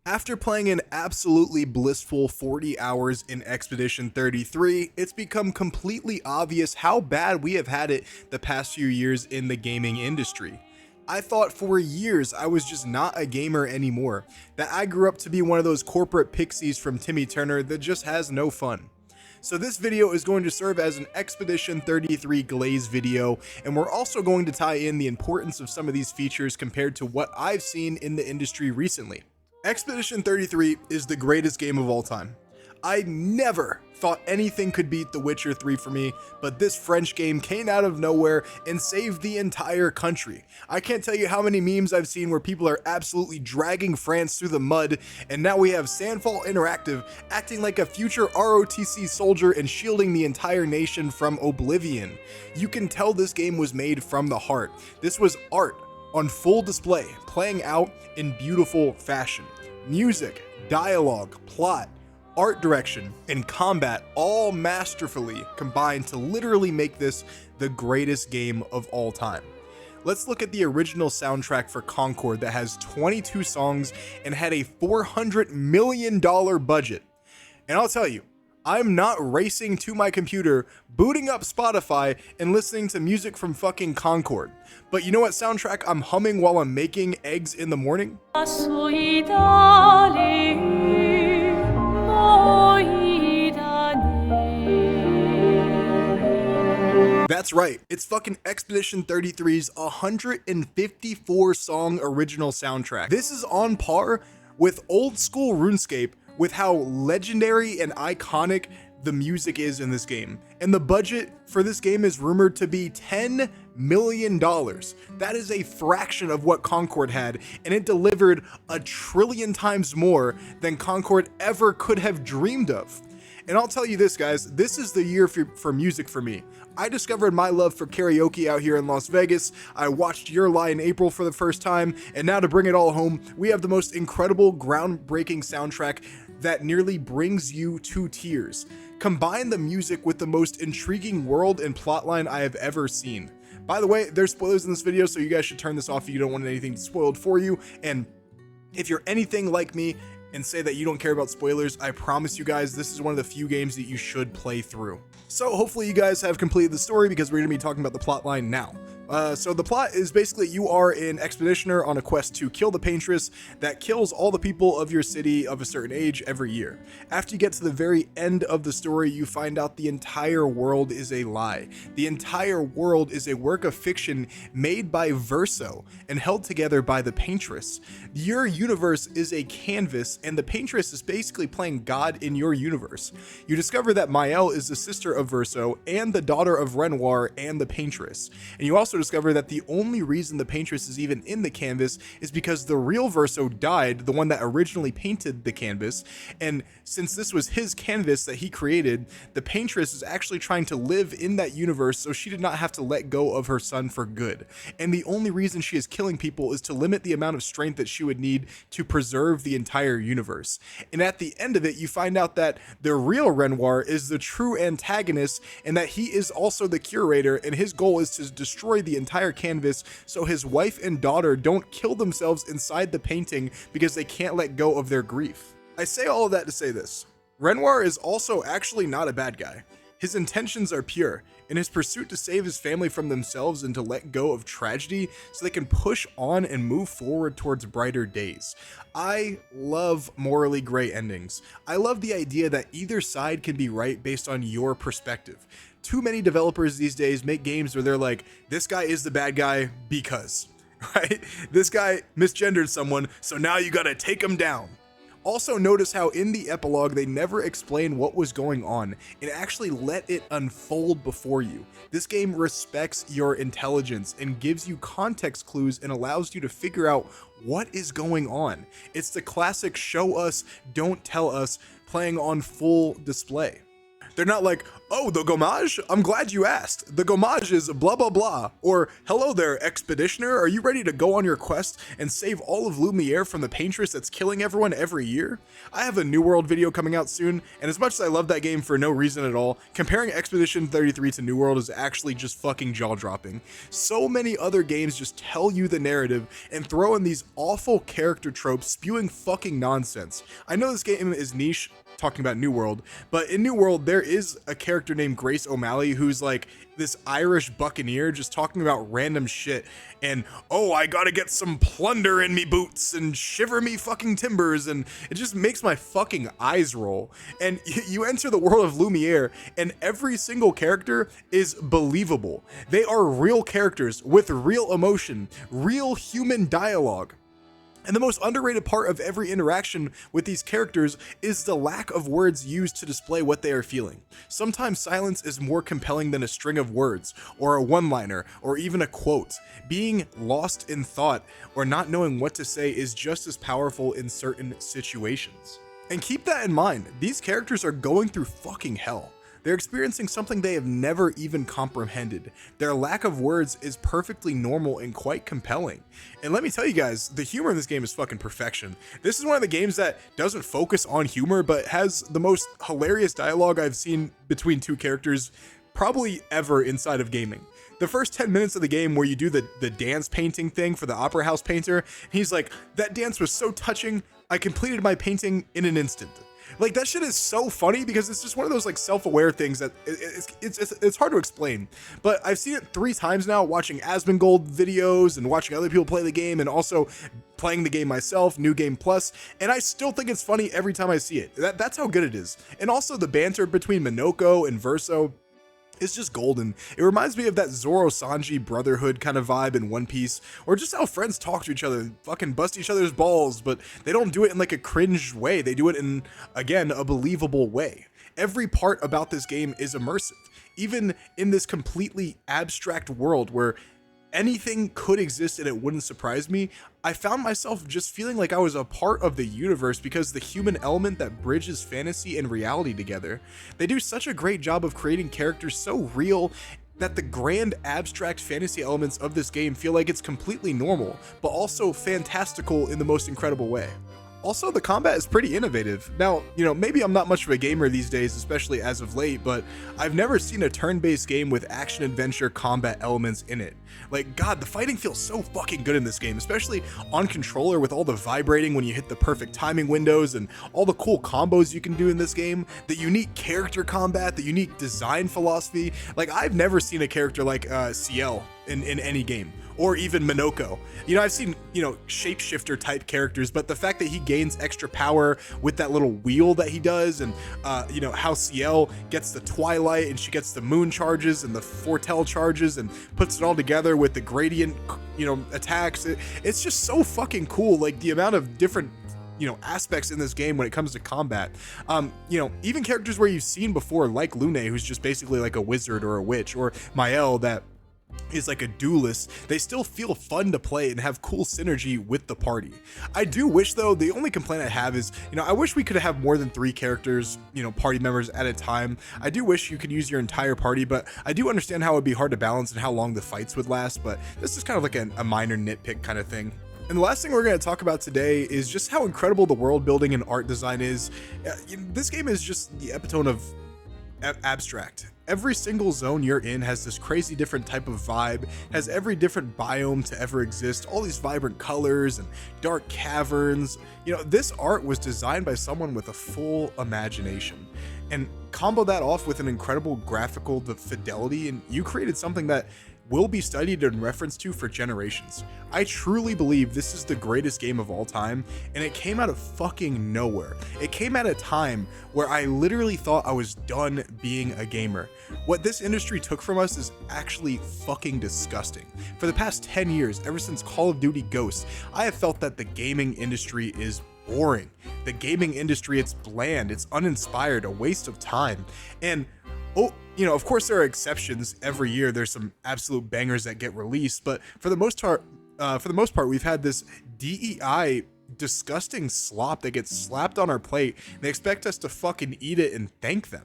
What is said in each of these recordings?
After playing an absolutely blissful 40 hours in Expedition 33, it's become completely obvious how bad we have had it the past few years in the gaming industry. I thought for years I was just not a gamer anymore, that I grew up to be one of those corporate pixies from Timmy Turner that just has no fun. So this video is going to serve as an Expedition 33 glaze video, and we're also going to tie in the importance of some of these features compared to what I've seen in the industry recently. Expedition 33 is the greatest game of all time. I never thought anything could beat The Witcher 3 for me, but this French game came out of nowhere and saved the entire country. I can't tell you how many memes I've seen where people are absolutely dragging France through the mud, and now we have Sandfall Interactive acting like a future ROTC soldier and shielding the entire nation from oblivion. You can tell this game was made from the heart. This was art on full display, playing out in beautiful fashion. Music, dialogue, plot, art direction, and combat all masterfully combined to literally make this the greatest game of all time. Let's look at the original soundtrack for Concord that has 22 songs and had a $400 million budget. And I'll tell you, I'm not racing to my computer, booting up Spotify, and listening to music from fucking Concord. But you know what soundtrack I'm humming while I'm making eggs in the morning? That's right, it's fucking Expedition 33's 154 song original soundtrack. This is on par with old school RuneScape with how legendary and iconic the music is in this game. And the budget for this game is rumored to be $10 million. That is a fraction of what Concord had, and it delivered 1,000,000,000,000 times more than Concord ever could have dreamed of. And I'll tell you this, guys, this is the year for music for me. I discovered my love for karaoke out here in Las Vegas. I watched Your Lie in April for the first time, and now to bring it all home, we have the most incredible, groundbreaking soundtrack that nearly brings you to tears. Combine the music with the most intriguing world and plotline I have ever seen. By the way, there's spoilers in this video, so you guys should turn this off if you don't want anything spoiled for you. And if you're anything like me and say that you don't care about spoilers, I promise you guys, this is one of the few games that you should play through. So hopefully you guys have completed the story, because we're going to be talking about the plot line now. So the plot is basically you are an expeditioner on a quest to kill the paintress that kills all the people of your city of a certain age every year. After you get to the very end of the story, you find out the entire world is a lie. The entire world is a work of fiction made by Verso and held together by the paintress. Your universe is a canvas, and the paintress is basically playing God in your universe. You discover that Maëlle is the sister of Verso and the daughter of Renoir and the paintress. And you also discover that the only reason the paintress is even in the canvas is because the real Verso died, the one that originally painted the canvas, and since this was his canvas that he created, the paintress is actually trying to live in that universe so she did not have to let go of her son for good. And the only reason she is killing people is to limit the amount of strength that she would need to preserve the entire universe. And at the end of it, you find out that the real Renoir is the true antagonist, and that he is also the curator, and his goal is to destroy the entire canvas so his wife and daughter don't kill themselves inside the painting because they can't let go of their grief. I say all of that to say this. Renoir is also actually not a bad guy. His intentions are pure, in his pursuit to save his family from themselves and to let go of tragedy so they can push on and move forward towards brighter days. I love morally gray endings. I love the idea that either side can be right based on your perspective. Too many developers these days make games where they're like, this guy is the bad guy because, right? This guy misgendered someone, so now you gotta take him down. Also, notice how in the epilogue they never explain what was going on and actually let it unfold before you. This game respects your intelligence and gives you context clues and allows you to figure out what is going on. It's the classic show us, don't tell us playing on full display. They're not like, oh, the gommage? I'm glad you asked. The gommage is blah, blah, blah. Or, hello there, expeditioner. Are you ready to go on your quest and save all of Lumiere from the paintress that's killing everyone every year? I have a New World video coming out soon, and as much as I love that game for no reason at all, comparing Expedition 33 to New World is actually just fucking jaw-dropping. So many other games just tell you the narrative and throw in these awful character tropes spewing fucking nonsense. I know this game is niche, talking about New World, but in New World there is a character named Grace O'Malley who's like this Irish buccaneer just talking about random shit and, oh, I gotta get some plunder in me boots and shiver me fucking timbers, and it just makes my fucking eyes roll. And you enter the world of Lumiere and every single character is believable. They are real characters with real emotion, real human dialogue. And the most underrated part of every interaction with these characters is the lack of words used to display what they are feeling. Sometimes silence is more compelling than a string of words, or a one-liner, or even a quote. Being lost in thought or not knowing what to say is just as powerful in certain situations. And keep that in mind, these characters are going through fucking hell. They're experiencing something they have never even comprehended. Their lack of words is perfectly normal and quite compelling. And let me tell you guys, the humor in this game is fucking perfection. This is one of the games that doesn't focus on humor, but has the most hilarious dialogue I've seen between two characters probably ever inside of gaming. The first 10 minutes of the game where you do the dance painting thing for the Opera House painter, he's like, that dance was so touching, I completed my painting in an instant. Like, that shit is so funny because it's just one of those like self-aware things that it's hard to explain. But I've seen it 3 times now, watching Asmongold videos and watching other people play the game, and also playing the game myself, New Game Plus, and I still think it's funny every time I see it. That's how good it is. And also the banter between Minoko and Verso, it's just golden. It reminds me of that Zoro-Sanji brotherhood kind of vibe in One Piece, or just how friends talk to each other and fucking bust each other's balls, but they don't do it in like a cringe way. They do it in, again, a believable way. Every part about this game is immersive, even in this completely abstract world where anything could exist and it wouldn't surprise me. I found myself just feeling like I was a part of the universe because the human element that bridges fantasy and reality together. They do such a great job of creating characters so real that the grand abstract fantasy elements of this game feel like it's completely normal, but also fantastical in the most incredible way. Also, the combat is pretty innovative. Now, you know, maybe I'm not much of a gamer these days, especially as of late, but I've never seen a turn-based game with action-adventure combat elements in it. Like, God, the fighting feels so fucking good in this game, especially on controller with all the vibrating when you hit the perfect timing windows and all the cool combos you can do in this game, the unique character combat, the unique design philosophy. Like, I've never seen a character like CL in any game, or even Minoko. You know, I've seen, you know, shapeshifter type characters, but the fact that he gains extra power with that little wheel that he does, and you know, how CL gets the Twilight and she gets the Moon charges and the Foretell charges and puts it all together with the gradient, you know, attacks. It's just so fucking cool. Like, the amount of different, you know, aspects in this game when it comes to combat. You know, even characters where you've seen before, like Lune, who's just basically like a wizard or a witch, or Mael, that is like a duelist, they still feel fun to play and have cool synergy with the party. I do wish, though, the only complaint I have is, you know, I wish we could have more than 3 characters, you know, party members at a time. I do wish you could use your entire party, but I do understand how it would be hard to balance and how long the fights would last, but this is kind of like a minor nitpick kind of thing. And the last thing we're going to talk about today is just how incredible the world building and art design is. This game is just the epitome of abstract. Every single zone you're in has this crazy different type of vibe, has every different biome to ever exist, all these vibrant colors and dark caverns. You know, this art was designed by someone with a full imagination. And combo that off with an incredible graphical fidelity, and you created something that will be studied and referenced to for generations. I truly believe this is the greatest game of all time, and it came out of fucking nowhere. It came at a time where I literally thought I was done being a gamer. What this industry took from us is actually fucking disgusting. For the past 10 years, ever since Call of Duty Ghosts, I have felt that the gaming industry is boring. The gaming industry, it's bland, it's uninspired, a waste of time. And oh, you know, of course there are exceptions. Every year there's some absolute bangers that get released, but for the most part, we've had this DEI disgusting slop that gets slapped on our plate, and they expect us to fucking eat it and thank them.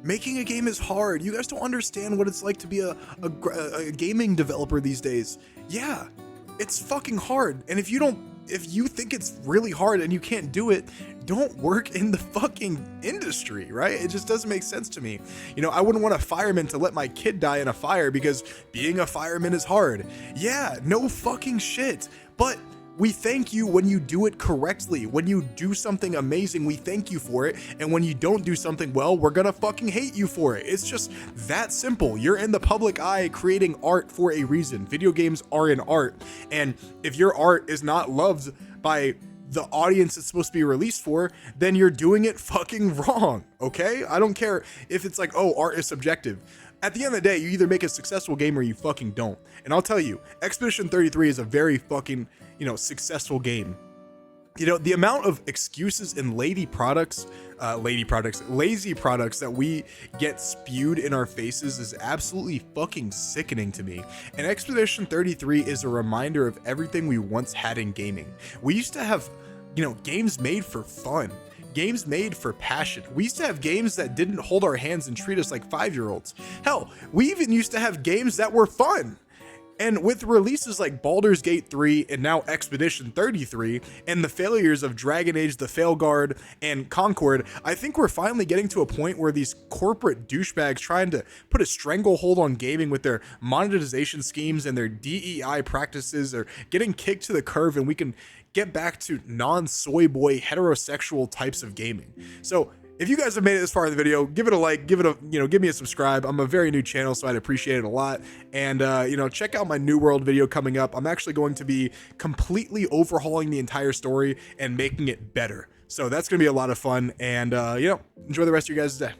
Making a game is hard. You guys don't understand what it's like to be a gaming developer these days. Yeah, it's fucking hard. And if you think it's really hard and you can't do it, don't work in the fucking industry, right? It just doesn't make sense to me. You know, I wouldn't want a fireman to let my kid die in a fire because being a fireman is hard. Yeah, no fucking shit. But we thank you when you do it correctly. When you do something amazing, we thank you for it. And when you don't do something well, we're gonna fucking hate you for it. It's just that simple. You're in the public eye creating art for a reason. Video games are an art. And if your art is not loved by the audience it's supposed to be released for, then you're doing it fucking wrong, okay? I don't care if it's like, oh, art is subjective. At the end of the day, you either make a successful game or you fucking don't. And I'll tell you, Expedition 33 is a very fucking, successful game. You know, the amount of excuses and lazy products that we get spewed in our faces is absolutely fucking sickening to me. And Expedition 33 is a reminder of everything we once had in gaming. We used to have, games made for fun. Games made for passion. We used to have games that didn't hold our hands and treat us like 5-year-olds. Hell, we even used to have games that were fun. And with releases like Baldur's Gate 3 and now Expedition 33 and the failures of Dragon Age, The Failguard, and Concord, I think we're finally getting to a point where these corporate douchebags trying to put a stranglehold on gaming with their monetization schemes and their DEI practices are getting kicked to the curb, and we can get back to non-soy boy heterosexual types of gaming. So if you guys have made it this far in the video, give it a like, give me a subscribe. I'm a very new channel, so I'd appreciate it a lot. And, check out my New World video coming up. I'm actually going to be completely overhauling the entire story and making it better. So that's going to be a lot of fun. And, enjoy the rest of your guys' day.